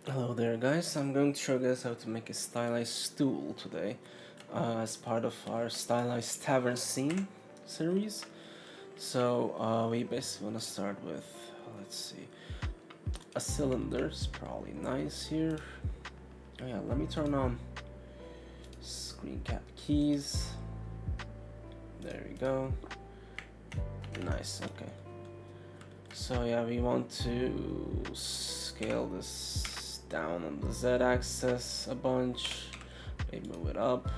Hello there guys, I'm going to show you guys how to make a stylized stool today as part of our Stylized Tavern Scene series. So we basically want to start with, let's see, a cylinder is probably nice here. Oh yeah, let me turn on screen cap keys. There we go. Nice, okay. So yeah, we want to scale this down on the z-axis a bunch, maybe move it up,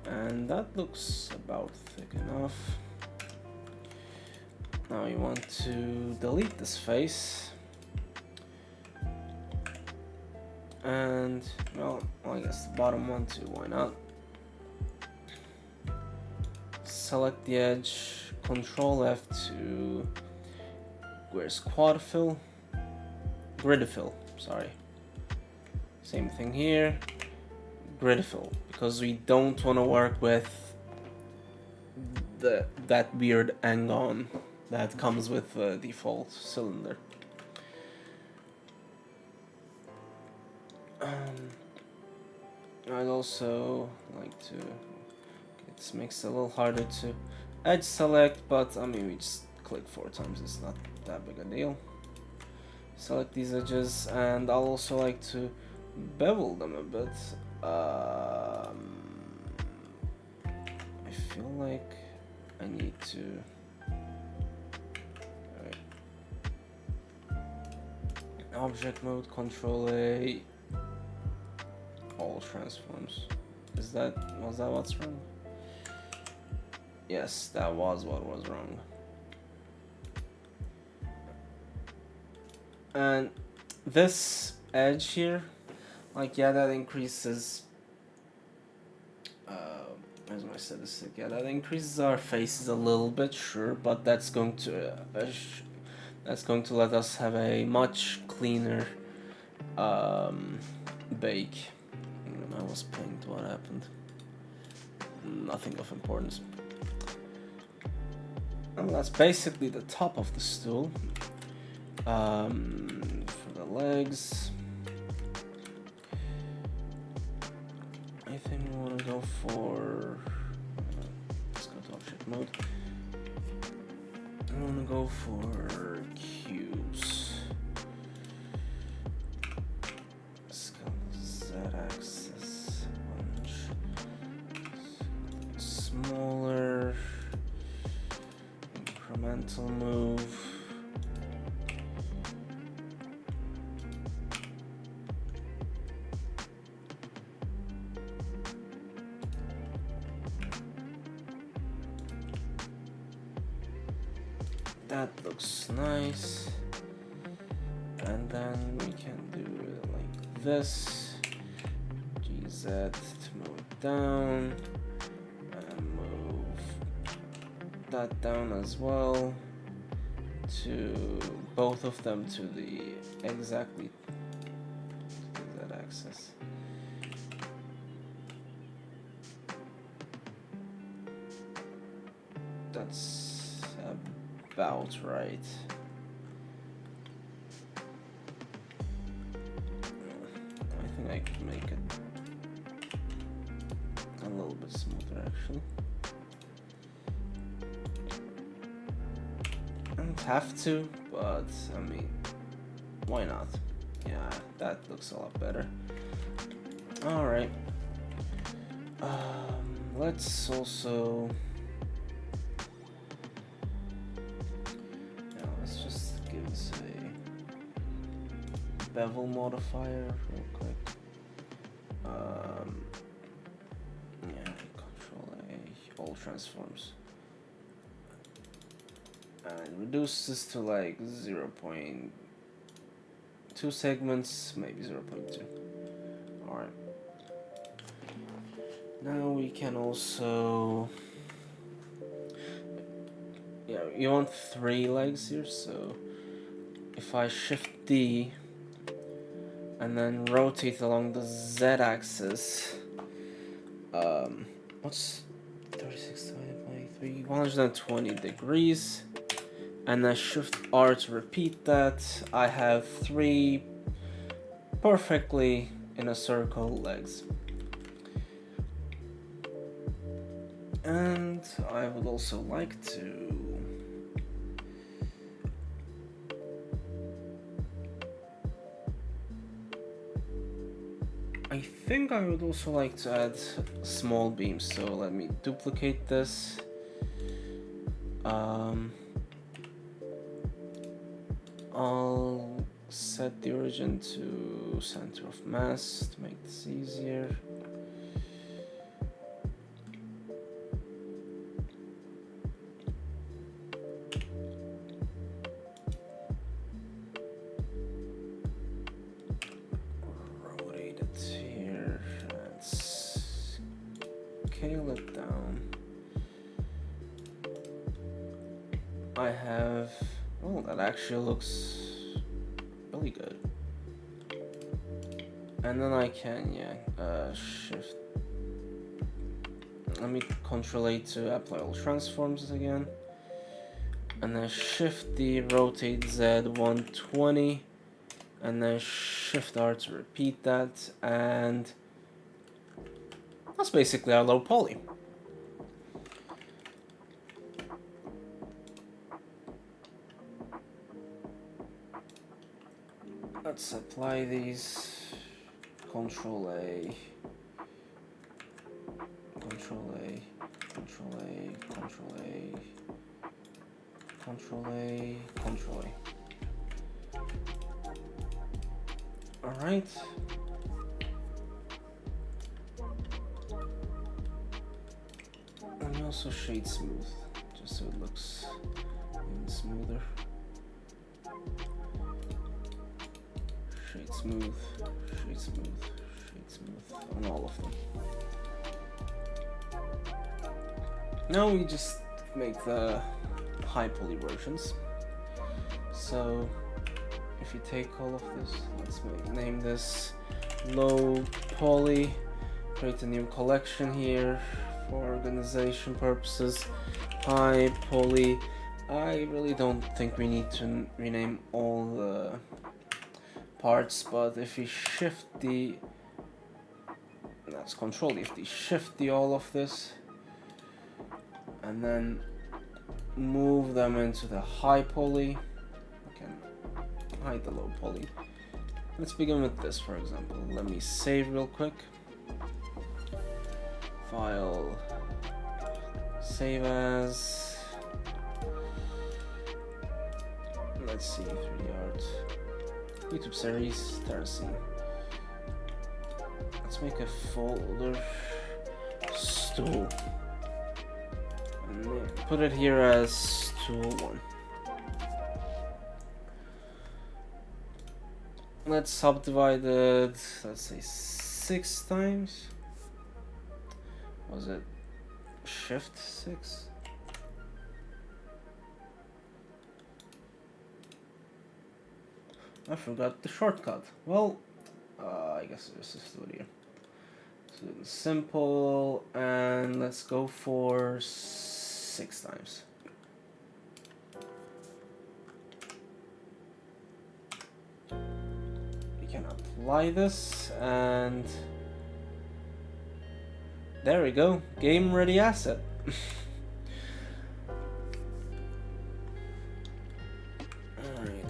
and that looks about thick enough. Now you want to delete this face, and well, I guess the bottom one too, why not? Select the edge, Control F to where's quad fill? Grid fill, sorry. Same thing here, grid fill, because we don't want to work with that weird hang-on that comes with the default cylinder. I'd also like to, this makes it a little harder to edge select, but I mean we just click 4 times, it's not that big a deal. Select these edges, and I'll also like to bevel them a bit. I feel like I need to. Alright. Object mode, Control A, all transforms. Was that what's wrong? Yes, that was what was wrong. And this edge here, like, yeah, that increases where's my statistic? Yeah, that increases our faces a little bit, sure, but that's going to let us have a much cleaner bake. When I was paint, what happened? Nothing of importance. And that's basically the top of the stool. For the legs, I think we want to go for, let's go to object mode. I want to go for cubes. Let's go to z-axis, smaller, incremental move. That looks nice, and then we can do it like this. GZ to move it down, and move that down as well, to both of them to the exactly to that axis. That's about right. I think I could make it a little bit smoother actually. I don't have to, but I mean, why not? Yeah, that looks a lot better. Alright. Let's also, let's just give this a bevel modifier real quick. Control A, all transforms. And reduce this to like 0.2 segments, maybe 0.2. Alright. Now we can also, you want 3 legs here, so if I shift D and then rotate along the z-axis, what's 36 divided by 3? 120 degrees, and I shift R to repeat that. I have 3 perfectly in a circle legs. And I would also like to I think I would also like to add small beams, so let me duplicate this. I'll set the origin to center of mass to make this easier. Rotate it here and scale it down. I have, oh, that actually looks really good. And then I can, shift. Let me Control A to apply all transforms again. And then shift D, rotate Z 120. And then shift R to repeat that. And that's basically our low poly. Let's apply these. Control A, Control A, Control A, Control A, Control A, Control A. All right. Let me also shade smooth, just so it looks even smoother. Shade smooth, shade smooth, shade smooth on all of them. Now we just make the high poly versions. So if you take all of this, let's name this low poly, create a new collection here for organization purposes. High poly. I really don't think we need to rename all the parts, but if we shift the, that's Control, if we shift the all of this and then move them into the high poly, we can hide the low poly. Let's begin with this, for example. Let me save real quick. File, save as, let's see, 3D art. YouTube series, Tavern Scene. Let's make a folder, stool, and put it here as stool 1. Let's subdivide it, let's say 6 times. Was it Shift 6? I forgot the shortcut. Well, I guess there's this video. So simple, and let's go for 6 times. We can apply this, and there we go. Game ready asset.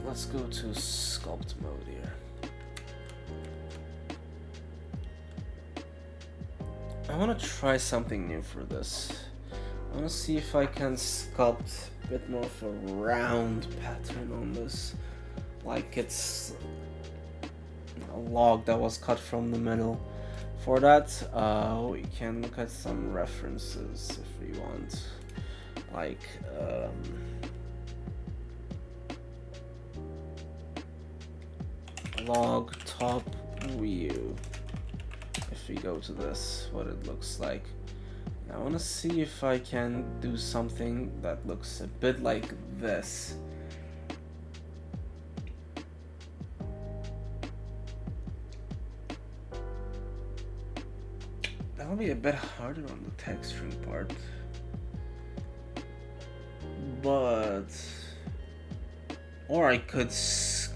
Let's go to sculpt mode here. I want to try something new for this. I want to see if I can sculpt a bit more of a round pattern on this, like it's a log that was cut from the middle. For that, we can look at some references if we want, like log top view. If we go to this, what it looks like. I want to see if I can do something that looks a bit like this. That'll be a bit harder on the texturing part, but or I could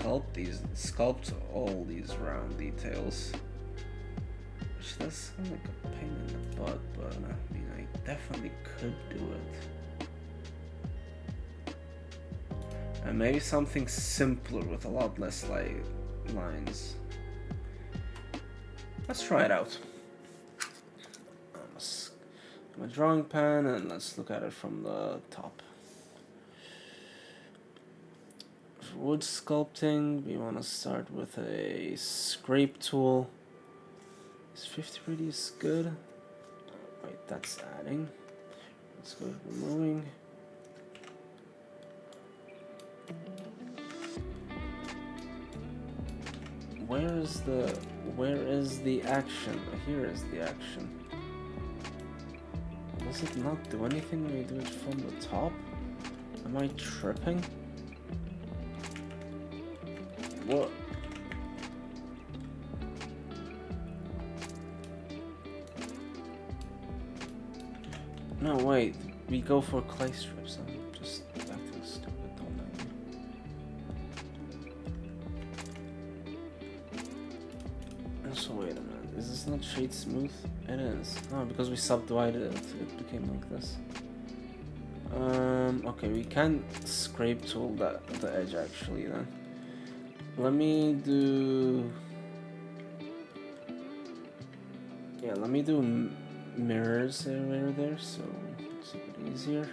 sculpt all these round details. Which does sound like a pain in the butt, but I mean, I definitely could do it. And maybe something simpler with a lot less lines. Let's try it out. My drawing pen, and let's look at it from the top. For wood sculpting, we want to start with a scrape tool. Is 50 radius good? Wait, that's adding. Let's go to removing. Where is the action? Here is the action. Does it not do anything when you do it from the top? Am I tripping? What? No, wait. We go for clay strips. I'm just acting stupid, don't I? So wait a minute. Is this not shade smooth? It is. Oh, because we subdivided it, it became like this. Okay, we can scrape tool the edge actually then. Let me do... Yeah, let me do mirrors right there, so it's a bit easier.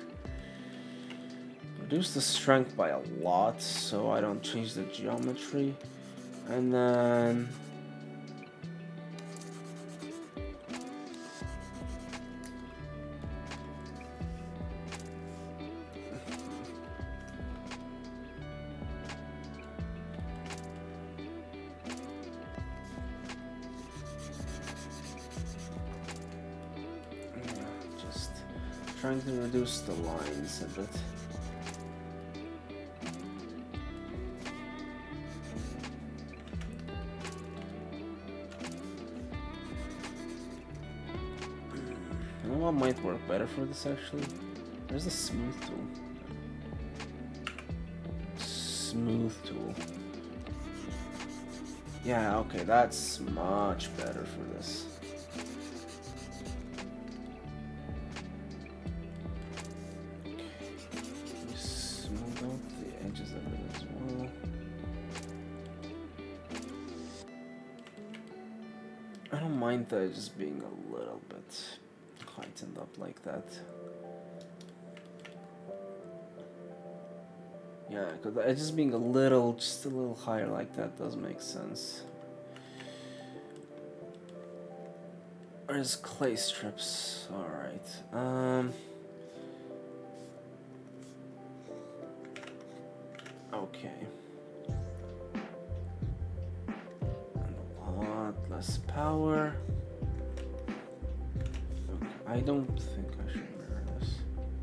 Reduce the strength by a lot, so I don't change the geometry. And then... trying to reduce the lines a bit. You know what might work better for this actually? There's a smooth tool. Smooth tool. Yeah, okay, that's much better for this. The edges being a little bit heightened up like that. Yeah, because the edges being just a little higher like that does make sense. Where's clay strips? Alright. Okay. And a lot less power. I don't think I should mirror this.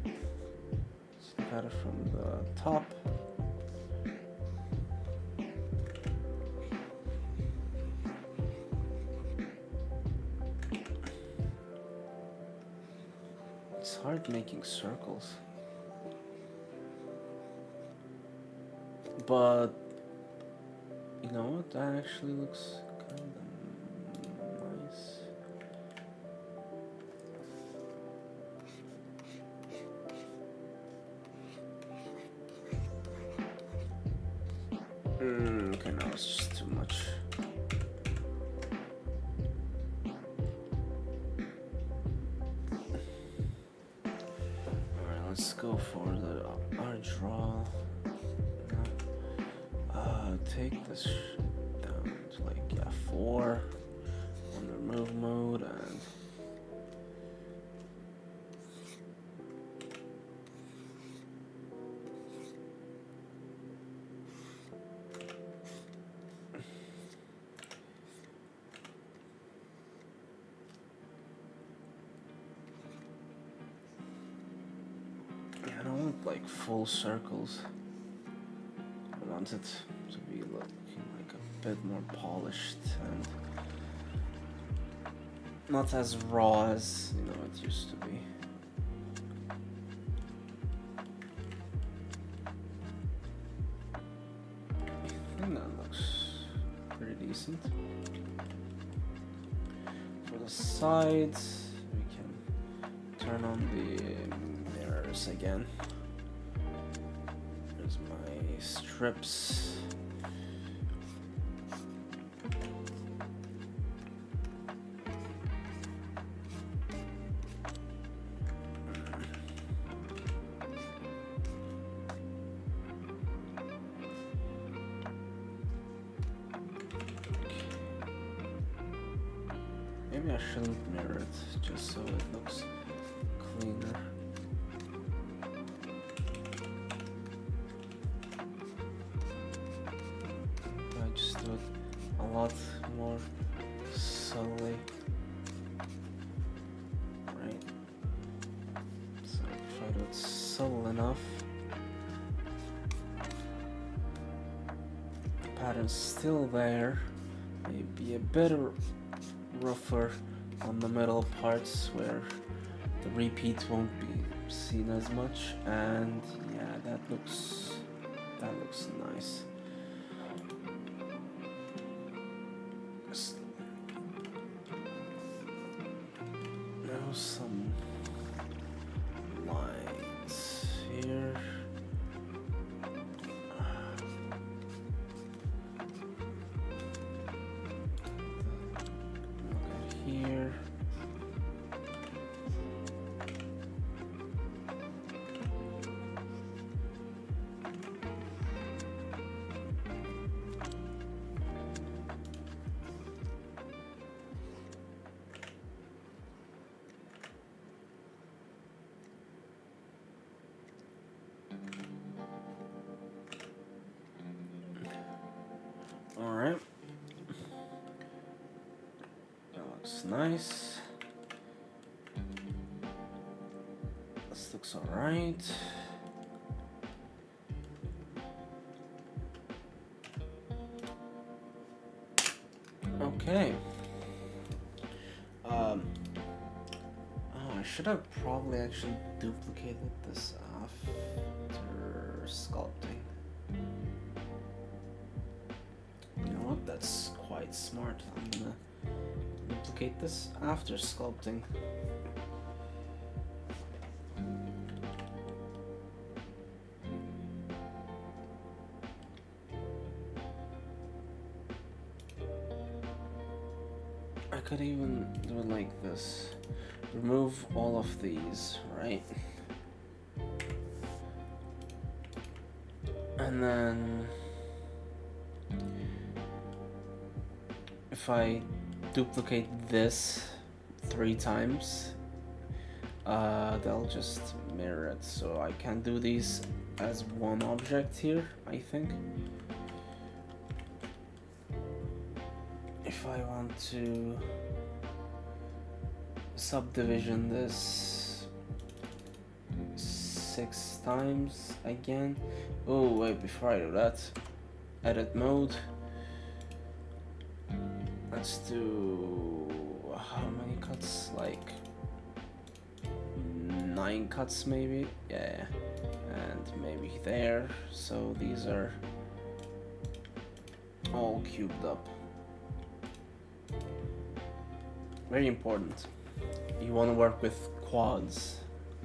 Let's look at it from the top. It's hard making circles. But, you know what? That actually looks kind of nice. Okay, no, it's just too much. Alright, let's go for our draw. Take this shit down to like, 4 on remove mode and I don't want like full circles. I want it to be looking like a bit more polished and not as raw as, you know, it used to be. I think pretty decent. For the sides, we can turn on the mirrors again. There's my strips. Maybe I shouldn't mirror it, just so it looks cleaner. I just do it a lot more subtly. Right? So if I do it subtle enough, the pattern's still there, maybe a bit rougher on the middle parts where the repeat won't be seen as much, and yeah, that looks nice. Now some lines here. Here. All right. That looks nice. This looks all right. Okay. Oh, I should have probably actually duplicated this after sculpting. You know what? That's quite smart. I'm gonna duplicate this after sculpting. I could even do it like this. Remove all of these, right? And then if I duplicate this 3 times, they'll just mirror it. So I can do these as one object here, I think. If I want to subdivision this 6 times again. Oh wait, before I do that, edit mode. Let's do how many cuts? Like 9 cuts maybe? Yeah, and maybe there. So these are all cubed up. Very important. You want to work with quads,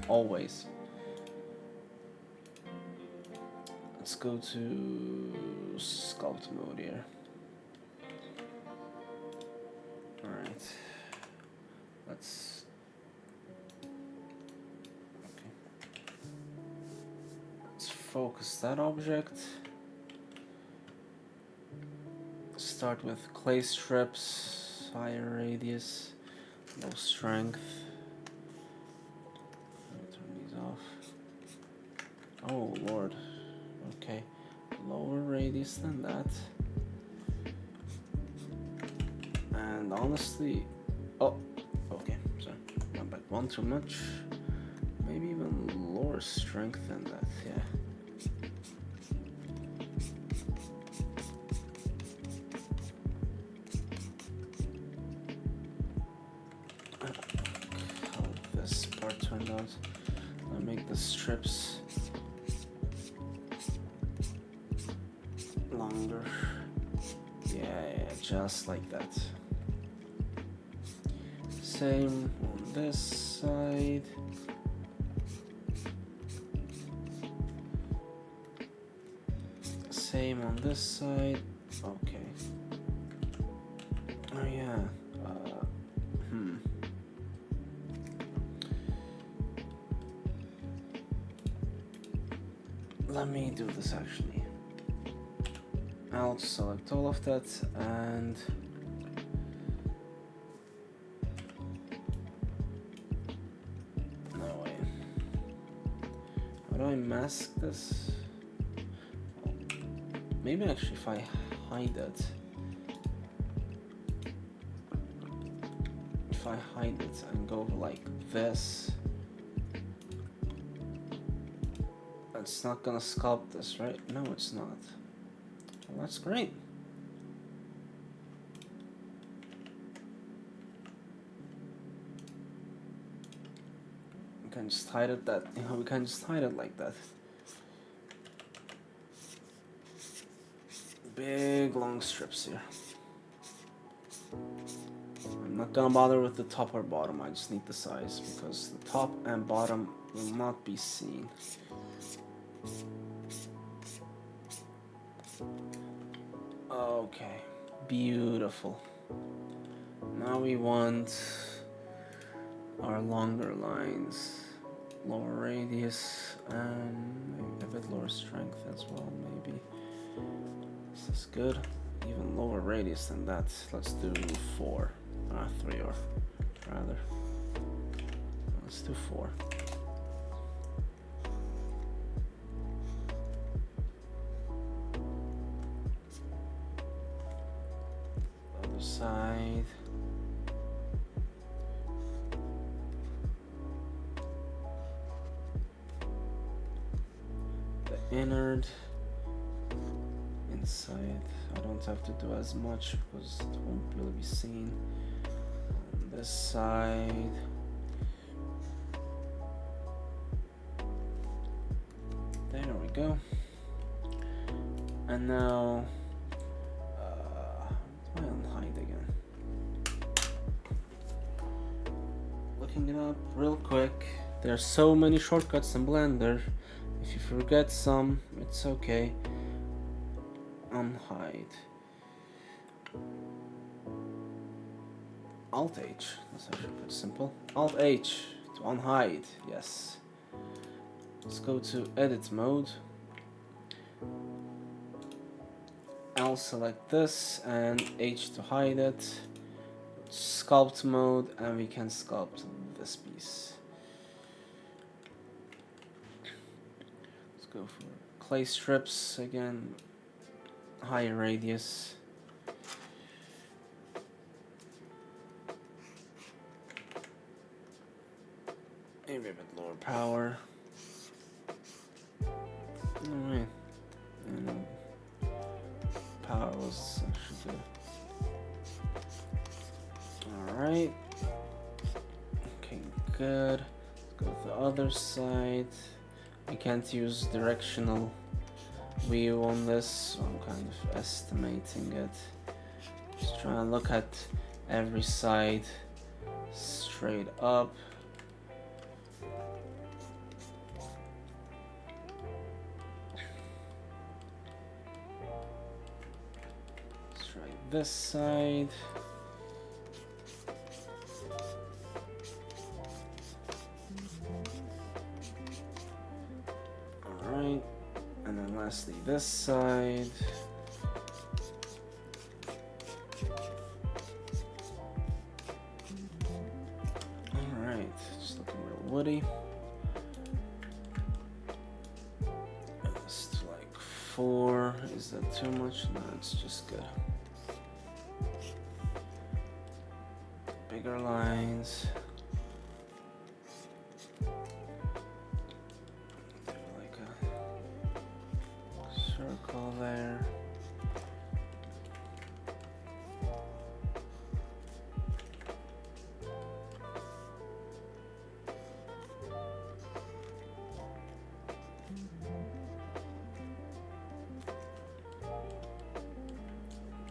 always. Let's go to sculpt mode here. Alright. Let's... Okay. Let's focus that object. Start with clay strips, higher radius. Low strength. Turn these off. Oh lord. Okay. Lower radius than that. And honestly, oh, okay. So went back one too much. Maybe even lower strength than that. Yeah. Turned out. I'll make the strips longer. Yeah, just like that. Same on this side. Same on this side. Okay. Oh yeah. Let me do this actually. I'll select all of that and no way. How do I mask this? Maybe actually if I hide it. If I hide it and go like this, it's not gonna sculpt this, right? No, it's not. Well, that's great. We can just hide it that, we can just hide it like that. Big long strips here. I'm not gonna bother with the top or bottom, I just need the size because the top and bottom will not be seen. Okay, beautiful. Now we want our longer lines, lower radius, and maybe a bit lower strength as well, maybe. This is good. Even lower radius than that. Let's do 4. 3 or rather. Let's do 4. Other side. The innard. Inside. I don't have to do as much because it won't really be seen. On this side. There we go. And now why on hide again? Looking it up real quick. There are so many shortcuts in Blender. If you forget some, it's okay. Unhide. Alt H. That's actually pretty simple. Alt H to unhide. Yes. Let's go to edit mode. I'll select this and H to hide it. Sculpt mode, and we can sculpt this piece. Let's go for clay strips again. Higher radius. Maybe a bit lower power. Alright. Power was actually good. Alright. Okay, good. Let's go to the other side. I can't use directional view on this, so I'm kind of estimating it. Just trying to look at every side straight up. Let's try this side. Alright. And then lastly, this side. Alright, just looking real woody. Just like 4. Is that too much? No, it's just good. Bigger lines. Circle there.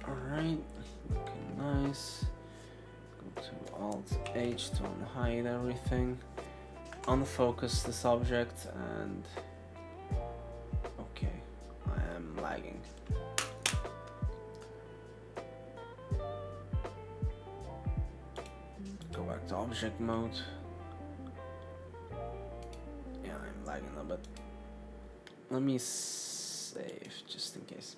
Alright, nice. Go to Alt H to unhide everything. Unfocus this object and okay, I am lagging. Go back to object mode. Yeah, I'm lagging a bit. Let me save just in case.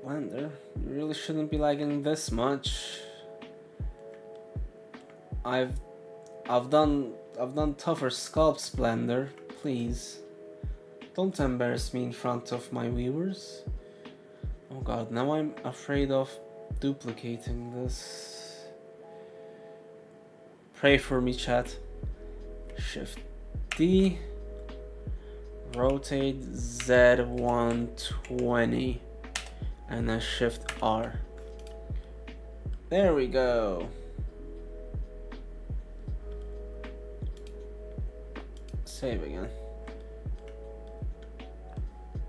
Blender, you really shouldn't be lagging this much. I've done tougher sculpts, Blender. Please, don't embarrass me in front of my viewers. Oh god, now I'm afraid of duplicating this. Pray for me, chat. Shift D. Rotate Z120. And then Shift R. There we go. Save again.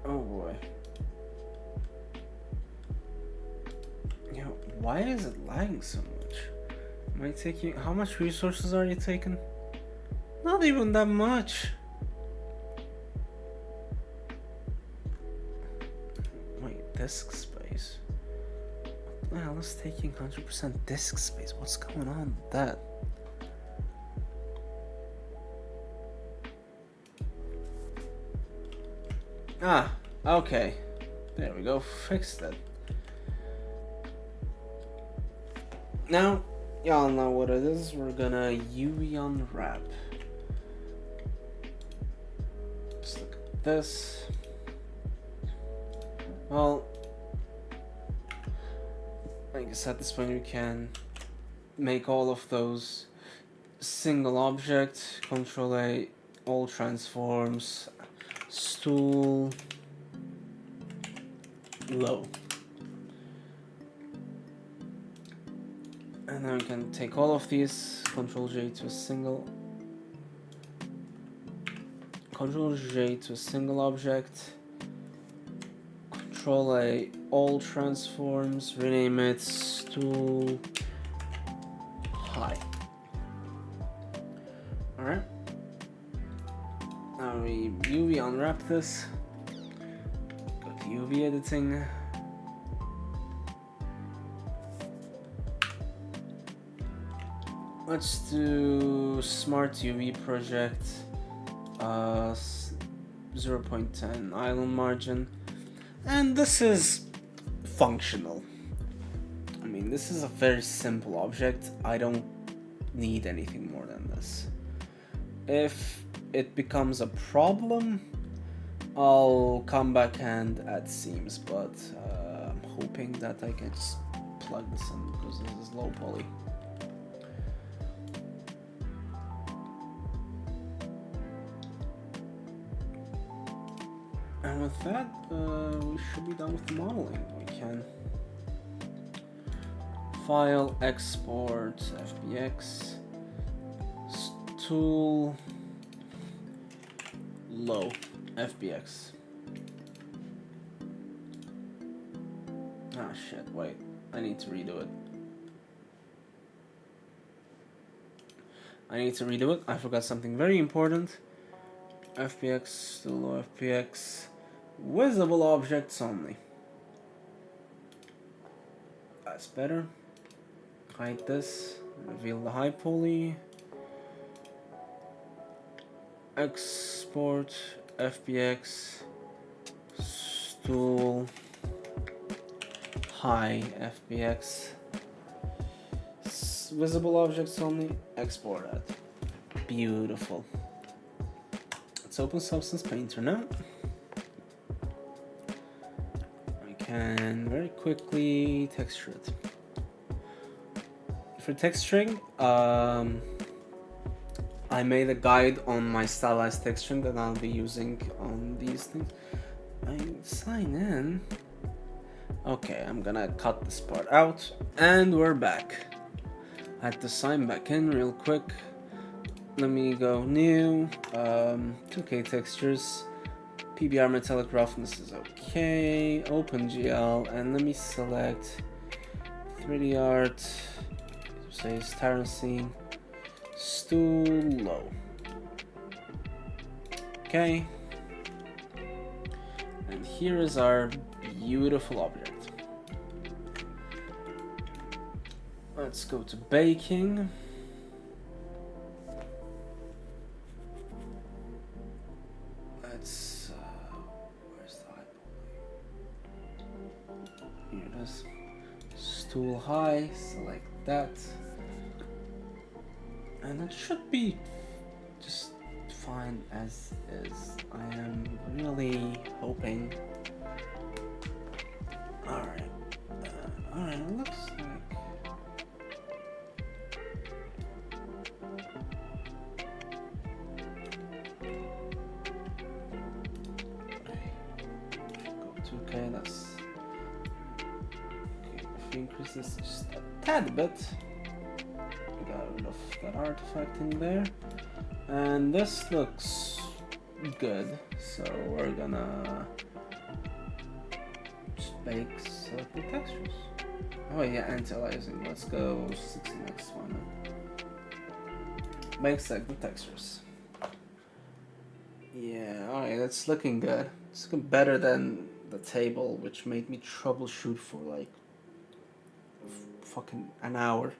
Oh boy. Yo, why is it lagging so much? Am I taking... How much resources are you taking? Not even that much. Wait, disk space. What the hell is taking 100% disk space? What's going on with that? Ah, okay. There we go, fixed it. Now, y'all know what it is. We're gonna UV unwrap. Let's look at this. Well, I guess at this point we can make all of those single object, Control A, all transforms, stool, low. And then we can take all of these, Control J to a single, Control J to a single object, Control A, all transforms, rename it stool high. Alright. Now we UV unwrap this. Go to UV editing. Let's do Smart UV project. 0.10 island margin. And this is functional. I mean, this is a very simple object. I don't need anything more than this. If it becomes a problem, I'll come back and add seams, but I'm hoping that I can just plug this in because this is low poly. And with that, we should be done with the modeling. We can file, export, FBX, stool, low, FBX. Ah shit, wait, I need to redo it. I forgot something very important. FBX, stool, low, FBX. Visible objects only. That's better. Hide this. Reveal the high poly. Export FBX stool high FBX. Visible objects only. Export that. Beautiful. Let's open Substance Painter now. And very quickly texture it. For texturing, I made a guide on my stylized texturing that I'll be using on these things. I sign in. Okay, I'm gonna cut this part out, and we're back. I had to sign back in real quick. Let me go new, 2K textures, PBR metallic roughness is okay, OpenGL, and let me select 3D art, say Tavern Scene, stool low. Okay, and here is our beautiful object. Let's go to baking. Let's, where's the eyeball? Here it is. Stool high, select that. And it should be just fine as is. I am really hoping. Alright. Alright, it looks like. Okay, that's okay. If we increase this just a tad bit, we got rid of that artifact in there, and this looks good. So we're gonna just bake select the textures. Oh yeah, anti-aliasing. Let's go 16x one. Bake select the textures. Yeah, alright, that's looking good. It's looking better than the table, which made me troubleshoot for like fucking an hour.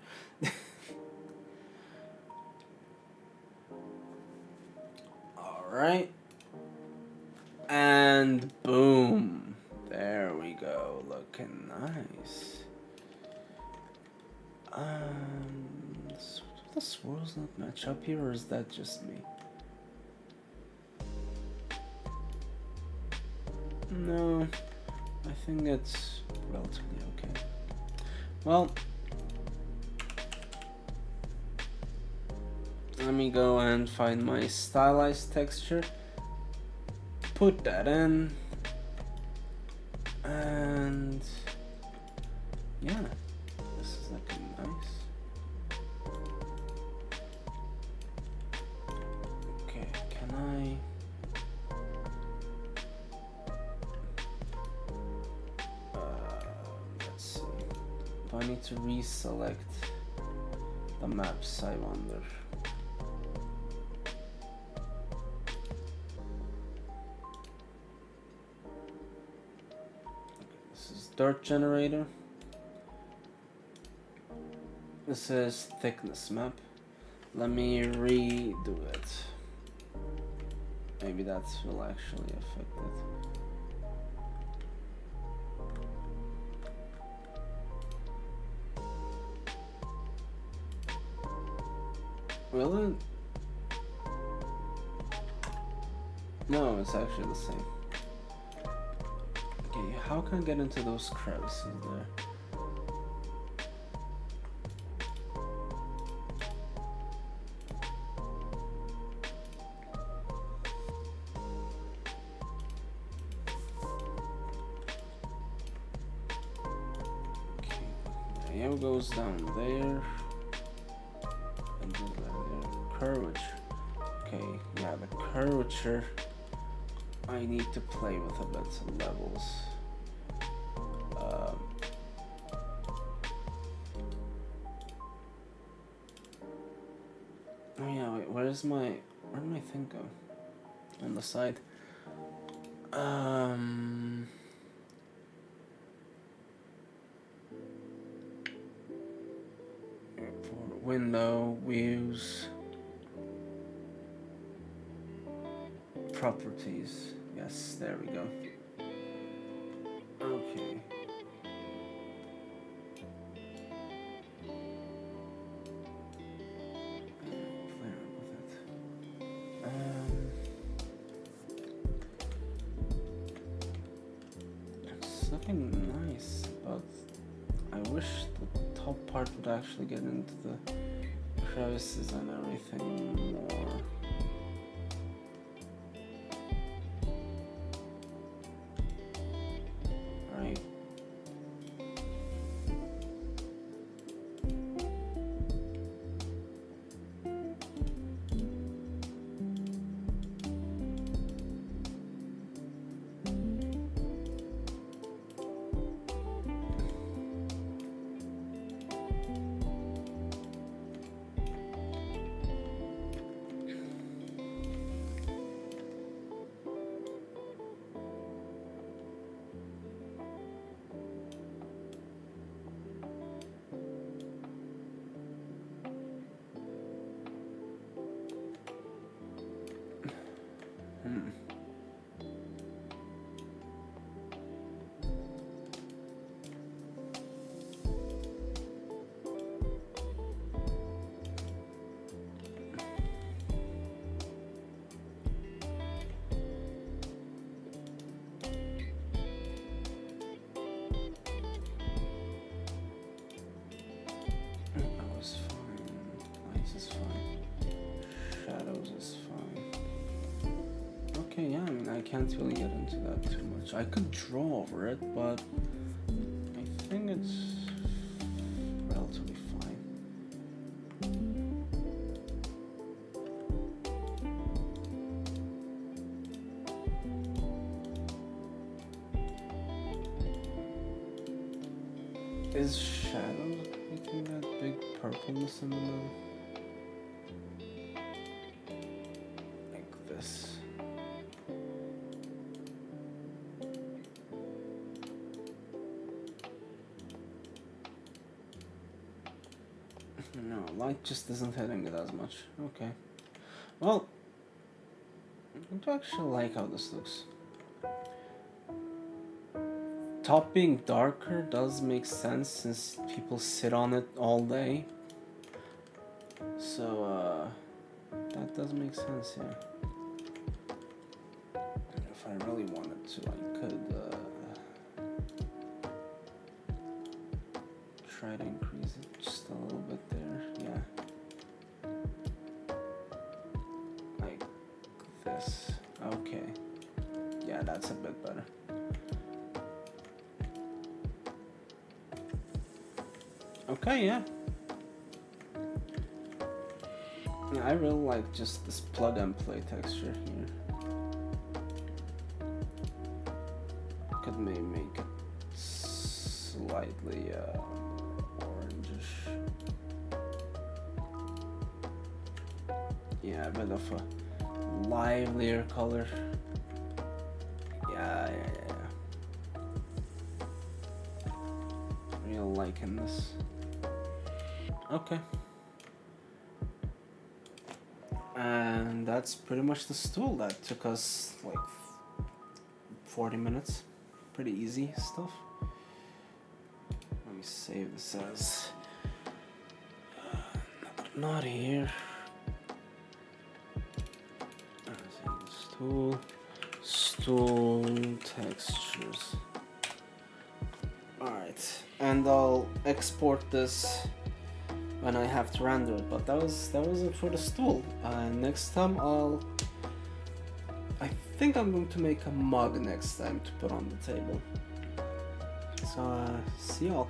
Alright. And boom. There we go. Looking nice. The swirls not match up here, or is that just me? No, I think it's relatively okay. Well, let me go and find my stylized texture, put that in, and yeah, this is looking nice. Okay, can I? Let's see. Do I need to reselect the maps, I wonder? This is dirt generator. This is thickness map. Let me redo it. Maybe that will actually affect it. Will it? No, it's actually the same. Okay, how can I get into those crevices there? Okay, the arrow goes down there. And then the curvature. Okay, yeah, the curvature I need to play with a bit of levels. Oh yeah, wait, where did my thing go? On the side. For window, views, properties. Yes, there we go. Okay. It's looking nice, but I wish the top part would actually get into the crevices and everything more. Right. is fine. Lights is fine. Shadows is fine. Okay, yeah, I mean, I can't really get into that too much. I could draw over it, but I think it's relatively fine. Is shadows making that big purpleness in the middle? Like this. No, light just isn't hitting it as much. Okay. Well, I do actually like how this looks. Top being darker does make sense since people sit on it all day. So, that does make sense, yeah. If I really wanted to, I could try to increase it just a little bit there, yeah. Like this. Okay. Yeah, that's a bit better. Okay, yeah. Yeah, I really like just this plug and play texture here. Could maybe make it slightly orangish. Yeah, a bit of a livelier color. Yeah. Real liking this. Okay. And that's pretty much the stool. That took us like 40 minutes. Pretty easy stuff. Let me save this as not here. Stool textures. Alright, and I'll export this when I have to render it, but that was it for the stool. Next time I think I'm going to make a mug next time to put on the table. So see y'all.